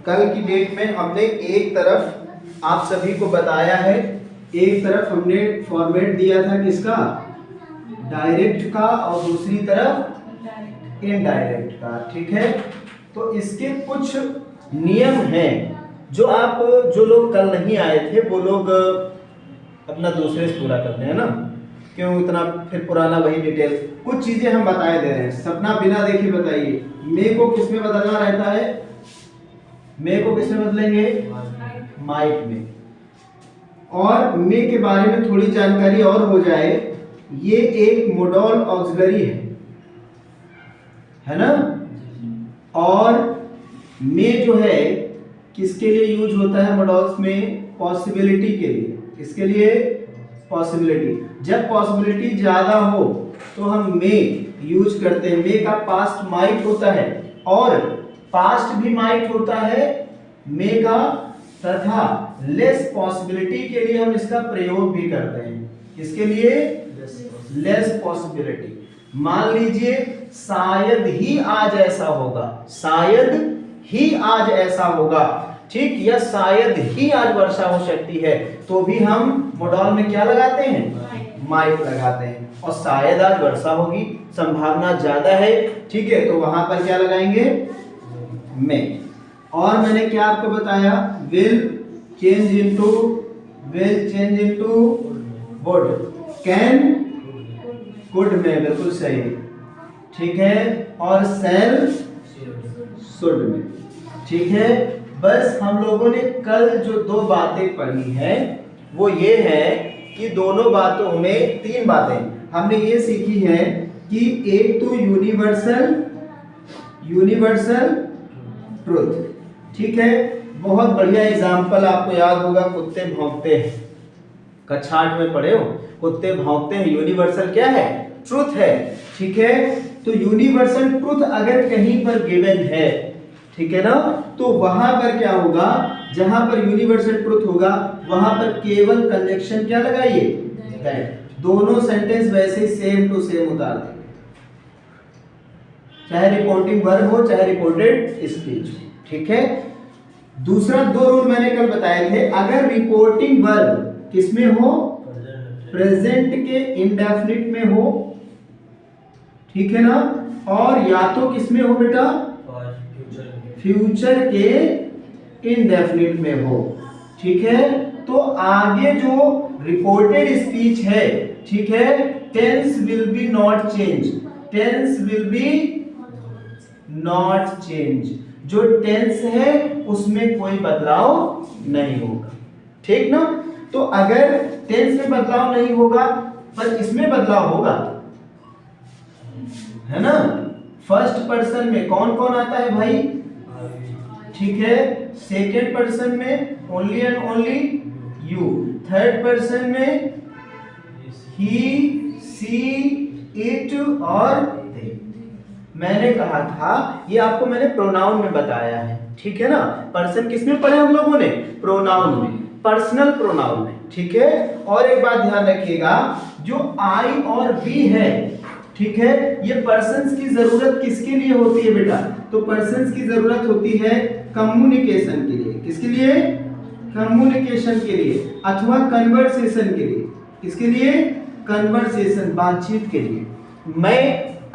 कल की डेट में हमने एक तरफ आप सभी को बताया है, एक तरफ हमने फॉर्मेट दिया था किसका, डायरेक्ट का, और दूसरी तरफ इनडायरेक्ट का। ठीक है, तो इसके कुछ नियम हैं जो लोग कल नहीं आए थे वो लोग अपना दूसरे से पूरा करते हैं ना, क्यों इतना फिर पुराना वही डिटेल। कुछ चीजें हम बताए दे रहे हैं। सपना बिना देखे बताइए, मे को किसमें बदलना रहता है, मे को किसमें बदलेंगे, माइट में। और मे के बारे में थोड़ी जानकारी और हो जाए, ये एक मोडॉल ऑक्सिलरी है ना। और मे जो है किसके लिए यूज होता है मोडॉल्स में, पॉसिबिलिटी के लिए। किसके लिए, पॉसिबिलिटी। जब पॉसिबिलिटी ज्यादा हो तो हम मे यूज करते हैं। मे का पास्ट माइट होता है और पास्ट भी माइट होता है मे का, तथा लेस पॉसिबिलिटी के लिए हम इसका प्रयोग भी करते हैं। किसके लिए, लेस पॉसिबिलिटी। मान लीजिए शायद ही आज ऐसा होगा, शायद ही आज ऐसा होगा, ठीक, या शायद ही आज वर्षा हो सकती है, तो भी हम मोडॉल में क्या लगाते हैं, माइट लगाते हैं। और शायद आज वर्षा होगी, संभावना ज्यादा है, ठीक है, तो वहां पर क्या लगाएंगे, में। और मैंने क्या आपको बताया, will change into would, can could में, बिल्कुल सही, ठीक है, और शैल शुड में। ठीक है, बस हम लोगों ने कल जो दो बातें पढ़ी हैं वो ये है कि दोनों बातों में, तीन बातें हमने ये सीखी हैं कि एक तो यूनिवर्सल ट्रुथ, ठीक है। बहुत बढ़िया एग्जाम्पल आपको याद होगा, कुत्ते भौंकते हैं, कक्षा 8 में पढ़े हो, कुत्ते भौंकते हैं, यूनिवर्सल क्या है, ट्रुथ है, ठीक है। तो यूनिवर्सल ट्रुथ अगर कहीं पर गिवन है, ठीक है ना, तो वहां पर क्या होगा, जहां पर यूनिवर्सल ट्रुथ होगा वहां पर केवल कंजक्शन क्या लगाइए, दैट। दोनों सेंटेंस वैसे सेम टू सेम उतार देंगे, चाहे रिपोर्टिंग वर्ब हो चाहे रिपोर्टेड स्पीच, ठीक है। दूसरा दो रूल मैंने कल बताए थे, अगर रिपोर्टिंग वर्ब किसमें हो, प्रेजेंट के इंडेफिनिट में हो, ठीक है ना, और या तो किसमें हो बेटा, फ्यूचर के इंडेफिनिट में हो, ठीक है। तो आगे जो रिपोर्टेड स्पीच है, ठीक है, tense will be not change, tense will be not change. जो टेंस है उसमें कोई बदलाव नहीं होगा, ठीक ना। तो अगर टेंस में बदलाव नहीं होगा पर इसमें बदलाव होगा, है ना। फर्स्ट पर्सन में कौन कौन आता है भाई, ठीक है। सेकेंड पर्सन में only and only you, third person में ही, सी, इट और दे। मैंने कहा था ये आपको मैंने प्रोनाउन में बताया है, ठीक है ना। पर्सन किसमें पढ़े हम लोगों ने, प्रोनाउन में, पर्सनल प्रोनाउन में, ठीक है। और एक बात ध्यान रखिएगा, जो आई और बी है, ठीक है, ये पर्सन्स की जरूरत किसके लिए होती है बेटा, तो पर्सन्स की जरूरत होती है कम्युनिकेशन के लिए। किसके लिए, कम्युनिकेशन के लिए, अथवा कन्वर्सेशन के लिए। किसके लिए, कन्वर्सेशन, बातचीत के लिए। मैं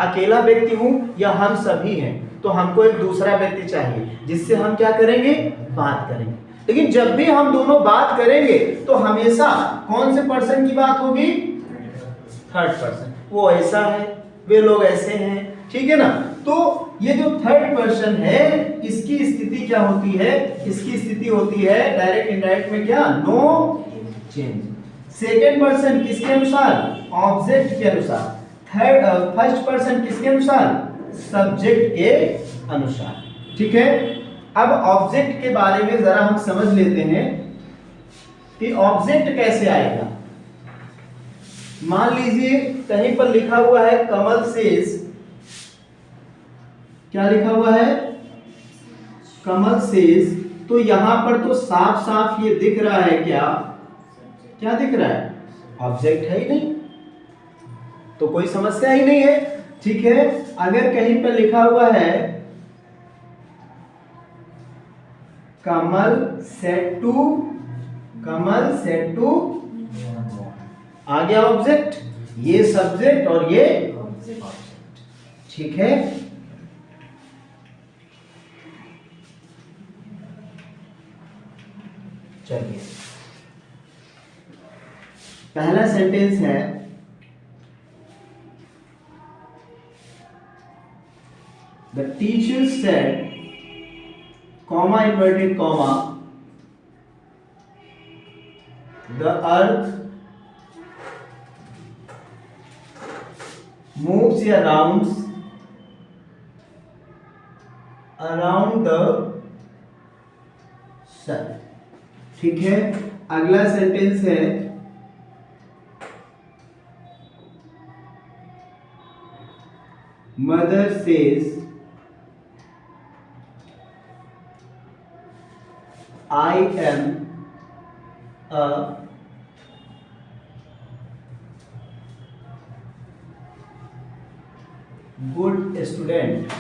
अकेला व्यक्ति हूं या हम सभी हैं, तो हमको एक दूसरा व्यक्ति चाहिए जिससे हम क्या करेंगे, बात करेंगे। लेकिन जब भी हम दोनों बात करेंगे तो हमेशा कौन से पर्सन की बात होगी, थर्ड पर्सन। वो ऐसा है, वे लोग ऐसे हैं, ठीक है ना। तो ये जो थर्ड पर्सन है इसकी स्थिति क्या होती है, इसकी स्थिति होती है डायरेक्ट इनडायरेक्ट में क्या, नो चेंज। सेकेंड पर्सन किसके अनुसार, ऑब्जेक्ट के अनुसार। फर्स्ट पर्सन किसके अनुसार, सब्जेक्ट के अनुसार, ठीक है। अब ऑब्जेक्ट के बारे में जरा हम समझ लेते हैं कि ऑब्जेक्ट कैसे आएगा। मान लीजिए कहीं पर लिखा हुआ है कमल सेज, क्या लिखा हुआ है, कमल सेज, तो यहां पर तो साफ साफ ये दिख रहा है, क्या क्या दिख रहा है, ऑब्जेक्ट है ही नहीं, तो कोई समस्या ही नहीं है, ठीक है। अगर कहीं पर लिखा हुआ है Kamal said to, Kamal said to, आ गया ऑब्जेक्ट, ये सब्जेक्ट और ये ठीक है। चलिए पहला सेंटेंस है, the teacher said, comma inverted comma, the earth moves around the sun। ठीक है, अगला सेंटेंस है, mother says I am a good student.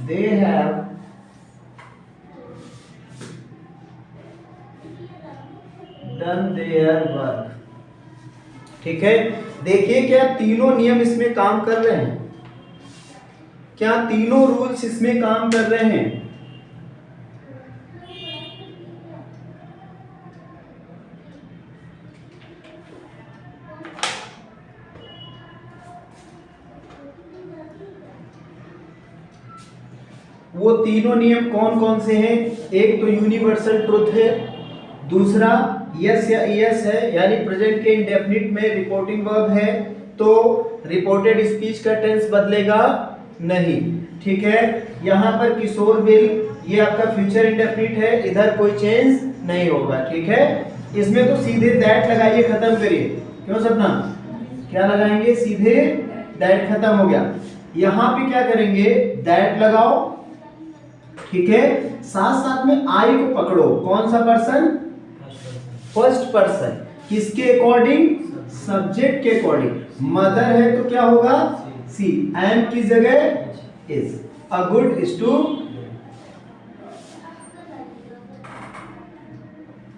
They have done their work। ठीक है, देखिए क्या तीनों नियम इसमें काम कर रहे हैं, क्या तीनों रूल्स इसमें काम कर रहे हैं। वो तीनों नियम कौन कौन से हैं? एक तो यूनिवर्सल ट्रुथ है, दूसरा यस या यस है, यानी प्रेजेंट के इंडेफिनिट में रिपोर्टिंग वर्ब है तो रिपोर्टेड स्पीच का टेंस बदलेगा नहीं। ठीक है, यहाँ पर किशोर विल, ये आपका फ्यूचर इंडेफिनिट है, इधर कोई चेंज नहीं होगा। ठीक है, इसमें तो सीधे दैट लगाइए, खत्म करिए। क्यों सपना, क्या लगाएंगे? सीधे दैट, खत्म हो गया। यहाँ पे क्या करेंगे? दैट लगाओ। ठीक है, साथ साथ में आई को पकड़ो। कौन सा पर्सन? First person. किसके अकॉर्डिंग? सब्जेक्ट के अकॉर्डिंग। मदर है तो क्या होगा? सी। एम की जगह इज। A good student.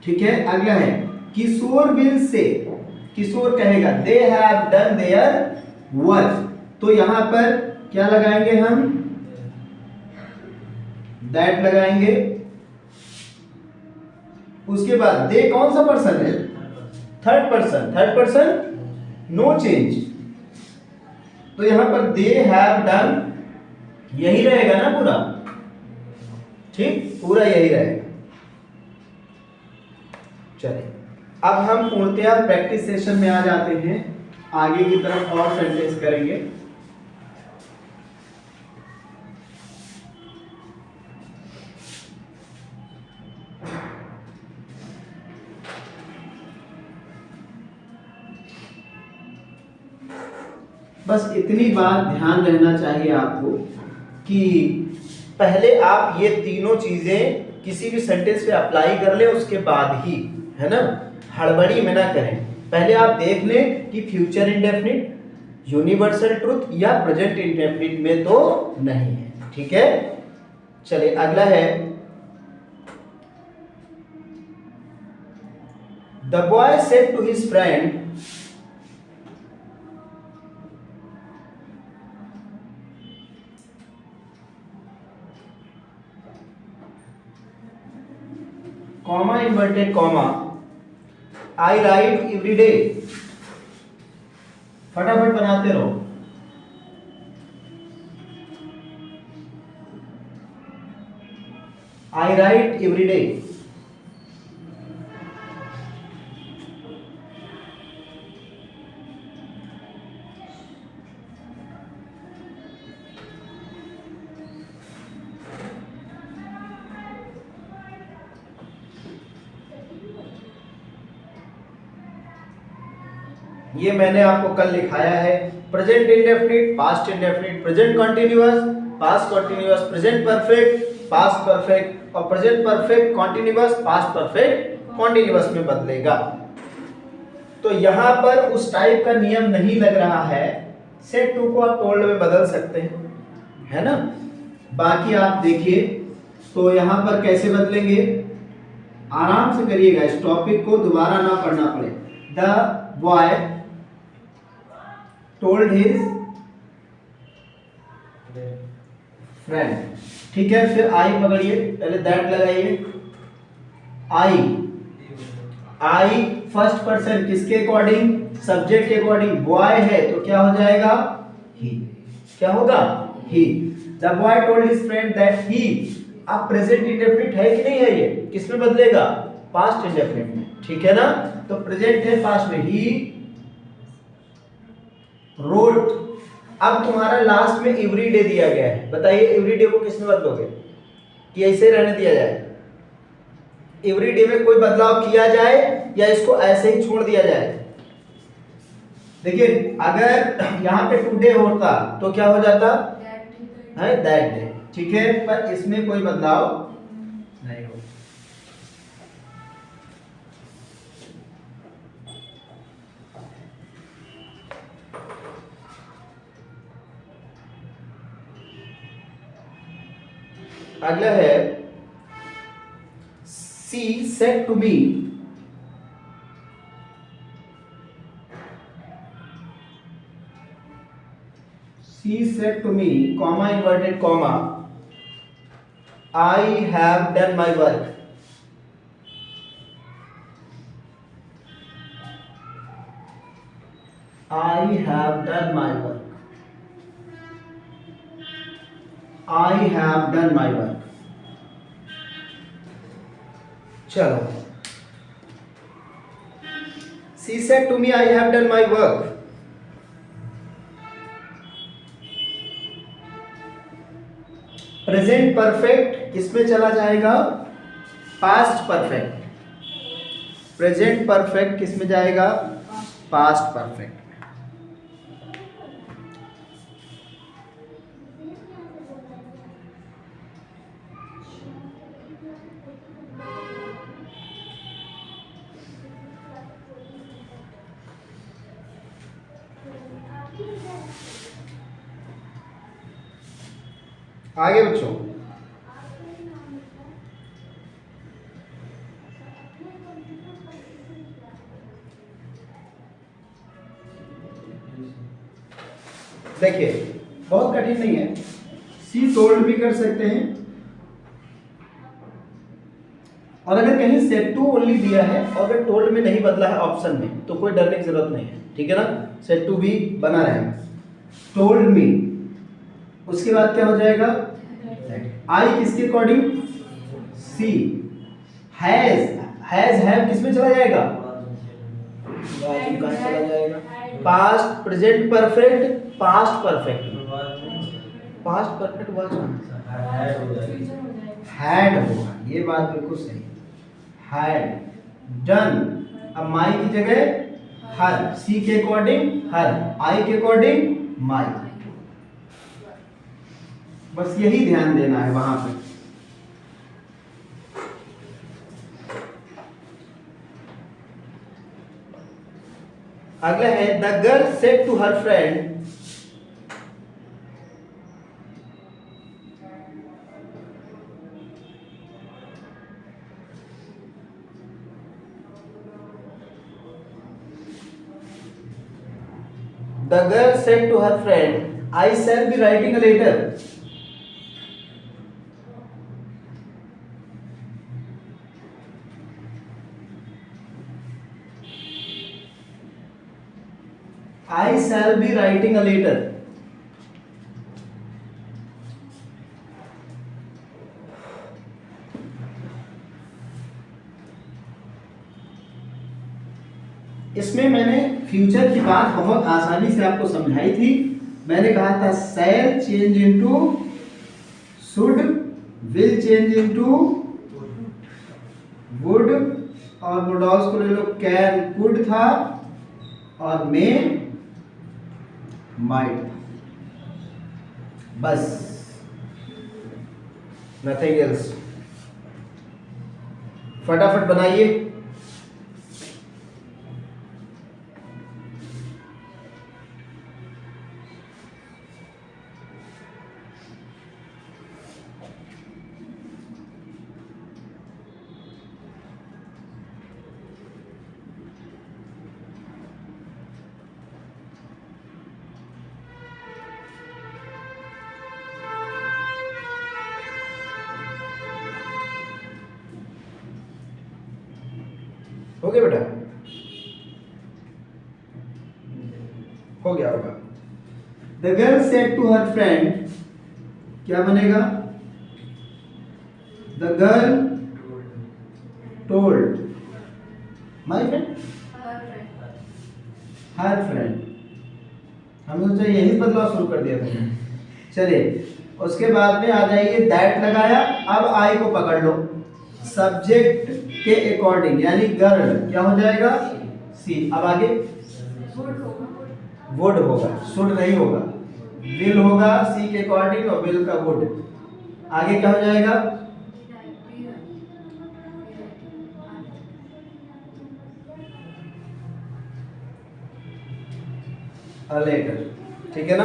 ठीक है, अगला है किशोर विल से, किशोर कहेगा they have done their work, तो यहां पर क्या लगाएंगे हम? दैट लगाएंगे। उसके बाद दे कौन सा पर्सन है? Third person. Third person no change, तो यहां पर दे हैव डन, यही रहेगा ना पूरा? ठीक, पूरा यही रहेगा। चलिए अब हम पूर्णतया प्रैक्टिस सेशन में आ जाते हैं, आगे की तरफ और सेंटेंस करेंगे। बस इतनी बात ध्यान रहना चाहिए आपको कि पहले आप ये तीनों चीजें किसी भी सेंटेंस पे अप्लाई कर ले, उसके बाद ही, है ना, हड़बड़ी में ना करें। पहले आप देख लें कि फ्यूचर इंडेफिनिट, यूनिवर्सल ट्रुथ या प्रेजेंट इंडेफिनिट में तो नहीं है। ठीक है, चलिए अगला है, the boy said to his friend, comma inverted comma, I write every day. फटाफट बनाते रहो। I write every day. ये मैंने आपको कल लिखाया है। Present indefinite, past indefinite, present continuous, past continuous, present perfect, past perfect, और present perfect continuous past perfect continuous में बदलेगा। तो यहां पर उस टाइप का नियम नहीं लग रहा है, सेट टू को आप टोल्ड में बदल सकते हैं, है ना। बाकी आप देखिए तो यहां पर कैसे बदलेंगे, आराम से करिएगा, इस टॉपिक को दोबारा ना पढ़ना पड़े। The boy told his friend, ठीक है। फिर आई पकड़िए, पहले दैट लगाइए। आई फर्स्ट पर्सन किसके अकॉर्डिंग, सब्जेक्ट के अकॉर्डिंग, बॉय है तो क्या हो जाएगा, ही। क्या होगा, he. The boy told his friend that he. अब प्रेजेंट इंडेफिनिट है कि नहीं है, ये किस में बदलेगा, पास्ट इंडेफिनिट में, ठीक है ना। तो प्रेजेंट है पास्ट में, ही रोट। अब तुम्हारा लास्ट में एवरी डे दिया गया है, बताइए एवरी डे को किस में बदलोगे, कि ऐसे रहने दिया जाए, एवरी डे में कोई बदलाव किया जाए या इसको ऐसे ही छोड़ दिया जाए। देखिए अगर यहाँ पे टुडे होता तो क्या हो जाता है, दैट डे, ठीक है। पर इसमें कोई बदलाव नहीं हो। अगला है she said to me, she said to me, comma inverted comma, I have done my work. I have done my work. I have done my work. चलो, she said to me, I have done my work. Present perfect किसमें चला जाएगा, past perfect. Present perfect किसमें जाएगा, past perfect. आगे बच्चों, देखिए बहुत कठिन नहीं है, सी टोल्ड भी कर सकते हैं, और अगर कहीं सेट टू ओनली दिया है और अगर टोल्ड में नहीं बदला है ऑप्शन में तो कोई डरने की जरूरत नहीं है, ठीक है ना। सेट टू भी बना रहेगा। टोल्ड मी, उसके बाद क्या हो जाएगा, आई किसके अकॉर्डिंग, सी। हैज हैव किसमें चला जाएगा, चला जाएगा, past present perfect past perfect, past perfect was had होगा, ये बात बिल्कुल सही। हैड डन, अब माई की जगह हर, सी के अकॉर्डिंग हर, आई के अकॉर्डिंग माई, बस यही ध्यान देना है वहां पे। अगला है the girl said to her friend, the girl said to her friend I shall be writing a letter. I shall be writing a letter. इसमें मैंने फ्यूचर की बात बहुत आसानी से आपको समझाई थी। मैंने कहा था shall change into should, will change into would, और वुडॉल्स को ले लो, कैन कुड था, और मे माइट। बस नथिंग एल्स। फटाफट बनाइए। हो गया बेटा? हो गया होगा। The girl said to her friend, क्या बनेगा? The girl told my friend, her friend. हमने सोचा यही बदलाव शुरू कर दिया था। चलिए उसके बाद में आ जाइए, दैट लगाया। अब आई को पकड़ लो, सब्जेक्ट के अकॉर्डिंग, यानी गर्ल क्या हो जाएगा? सी। अब आगे वुड होगा, शुड नहीं होगा, विल होगा सी के अकॉर्डिंग, और विल का वुड। आगे क्या हो जाएगा? A letter. ठीक है ना?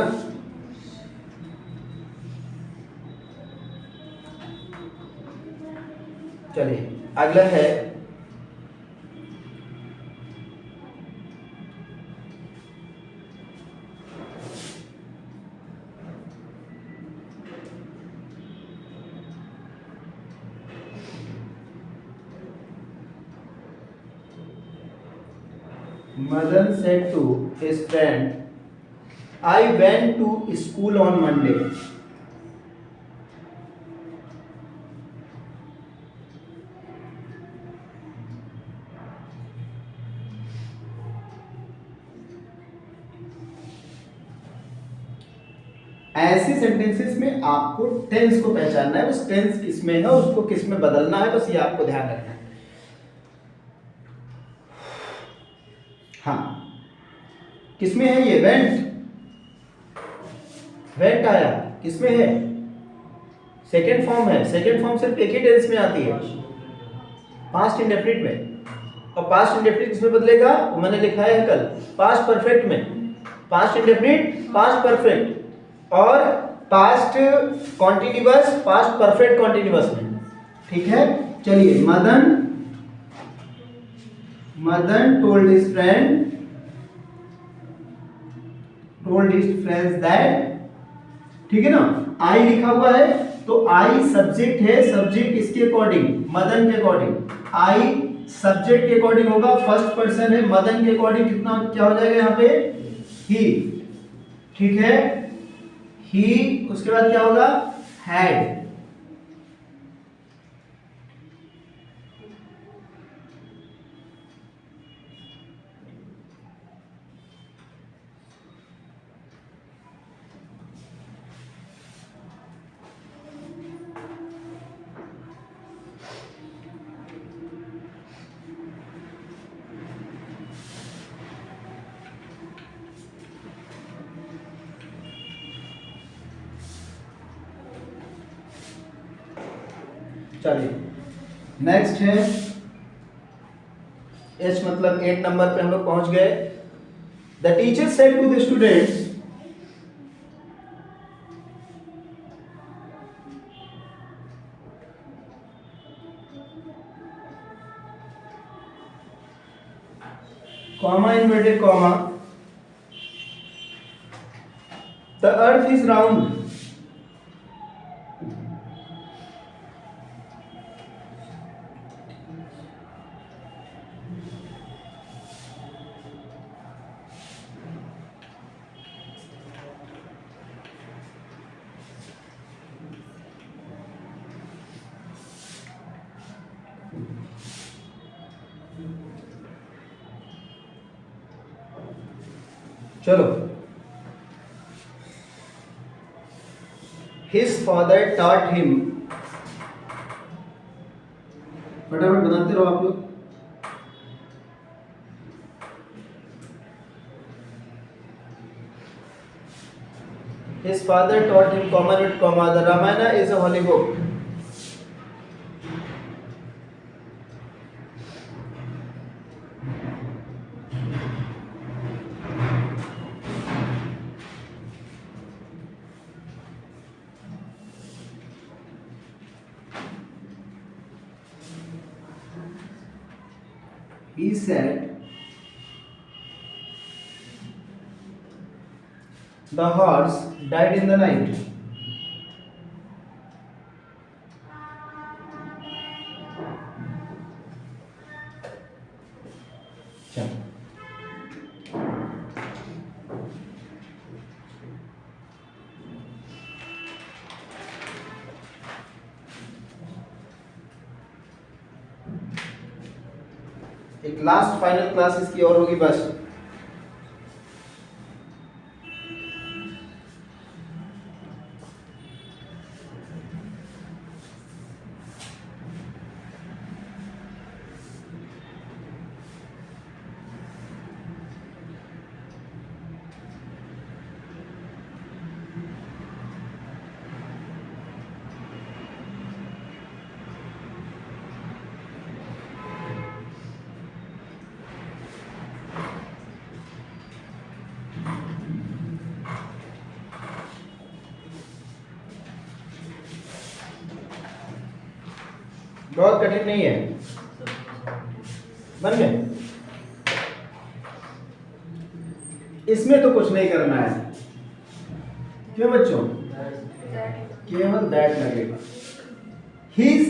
चलिए अगला है Madan said to his friend, I went to school on Monday. ऐसी सेंटेंसेस में आपको टेंस को पहचानना है, बस टेंस किसमें है उसको किस में बदलना है, बस ये आपको ध्यान रखना है। हाँ, किसमें है ये? वेंट। वेंट आया, किसमें है? सेकेंड फॉर्म है। सेकेंड फॉर्म सिर्फ एक ही टेंस में आती है, पास्ट इंडेफिनिट में। और पास्ट इंडेफिनिट किसमें बदलेगा? वो मैंने लिखा है कल, पास्ट परफेक्ट में। पास्ट इंडेफिनिट, पास्ट परफेक्ट, और past continuous, past perfect continuous में। ठीक है? चलिए, Madan told his friends that, ठीक है ना? आई लिखा हुआ है तो आई सब्जेक्ट है, सब्जेक्ट इसके अकॉर्डिंग, मदन के अकॉर्डिंग। आई सब्जेक्ट के अकॉर्डिंग होगा, फर्स्ट पर्सन है, मदन के अकॉर्डिंग कितना क्या हो जाएगा यहाँ पे? ही। ठीक है? ही, उसके बाद क्या होगा? हैड। चलिए नेक्स्ट है एच, मतलब 8 नंबर पे हम लोग पहुंच गए। The teacher said to the students, comma inverted comma, the earth is round. चलो, his father taught him, फटाफट बनाते रहो आप लोग। His father taught him, comma, not comma, the Ramayana is a holy book. he said the horse died in the night. एक last final class इसकी और होगी बस। बहुत कठिन नहीं है, बन गए। इसमें तो कुछ नहीं करना है, क्यों बच्चों? केवल दैट लगेगा। His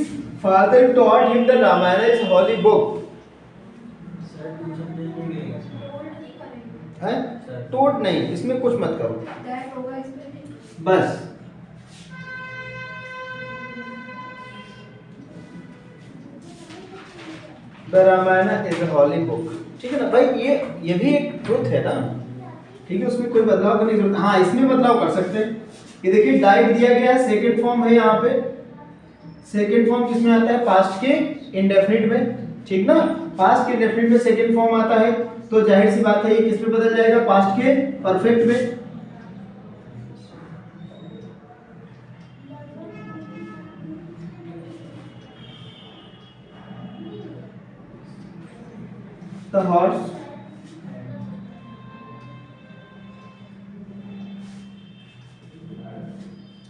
father taught him the Ramayana is holy book. है? टोट नहीं, इसमें कुछ मत करो, बस। The Ramayana is a holy book, ठीक है ना भाई? ये भी एक ट्रुथ है ना, ठीक है, उसमें कोई बदलाव करने की जरूरत। हाँ, इसमें बदलाव कर सकते हैं। ये देखिए डाइड दिया गया है, सेकंड फॉर्म है यहाँ पे। सेकंड फॉर्म किसमें आता है? पास्ट के इंडेफिनिट में, ठीक ना? पास्ट के इंडेफिनिट में सेकंड फॉर्म आता है, तो जाहिर सी बात है ये किस में बदल जाएगा? पास्ट के परफेक्ट में। The horse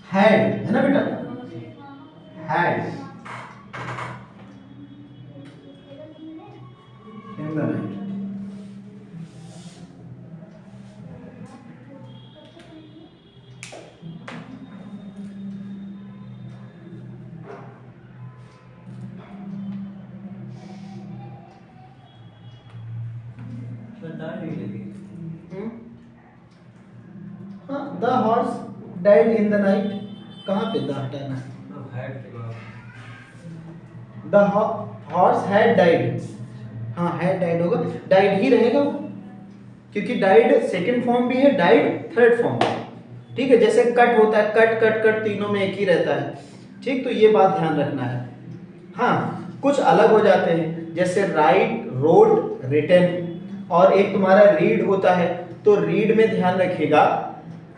had, है ना बेटा? Had in the night. The horse died in the night, कहाँ पे द हटाना है? द हॉर्स हैड डाइड, हाँ हैड डाइड होगा, डाइड ही रहेगा क्योंकि डाइड सेकंड फॉर्म भी है, डाइड थर्ड फॉर्म है, ठीक है? जैसे कट होता है, कट कट कट तीनों में एक ही रहता है, ठीक? तो ये बात ध्यान रखना है। हाँ, कुछ अलग हो जाते हैं, जैसे राइट, रोट, रिटन, और एक तुम्हारा रीड होता है, तो रीड में ध्यान रखिएगा।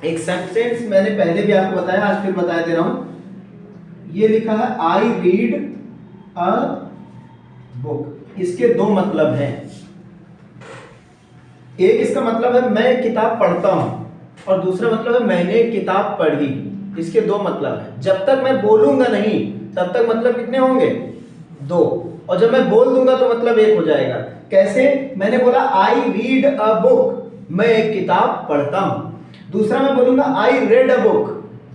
एक सेंटेंस मैंने पहले भी आपको बताया, आज फिर बता दे रहा हूं। ये लिखा है आई रीड अ बुक, इसके दो मतलब हैं। एक इसका मतलब है मैं किताब पढ़ता हूं, और दूसरा मतलब है मैंने किताब पढ़ी। इसके दो मतलब है। जब तक मैं बोलूंगा नहीं तब तक मतलब कितने होंगे? दो, और जब मैं बोल दूंगा तो मतलब एक हो जाएगा। कैसे? मैंने बोला आई रीड अ बुक, मैं एक किताब पढ़ता हूं। दूसरा मैं बोलूंगा I read a book,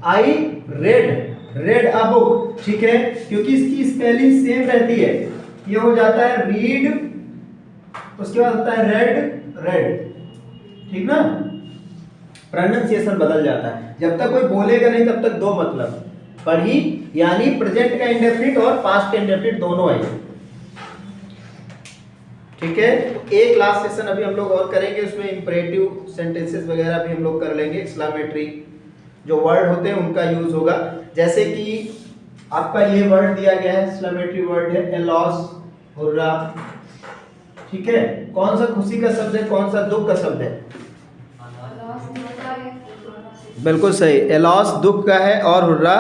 I read a book, ठीक है? क्योंकि इसकी स्पेलिंग सेम रहती है। ये हो जाता है रीड, उसके बाद होता है रेड, ठीक ना? प्रोनाउंसिएशन बदल जाता है। जब तक कोई बोलेगा नहीं तब तक दो मतलब, पढ़ी यानी प्रेजेंट का इंडेफिनिट और पास्ट का इंडेफिनिट दोनों है, ठीक है? एक लास्ट सेशन अभी हम लोग और करेंगे, उसमें इंपरेटिव सेंटेंसेस वगैरह भी हम लोग कर लेंगे। एक्सक्लेमेटरी जो वर्ड होते हैं उनका यूज होगा, जैसे कि आपका ये वर्ड दिया गया है, एक्सक्लेमेटरी वर्ड है एलॉस, हुर्रा, ठीक है? कौन सा खुशी का शब्द है, कौन सा दुख का शब्द है? बिल्कुल सही, एलॉस दुख का है और हुर्रा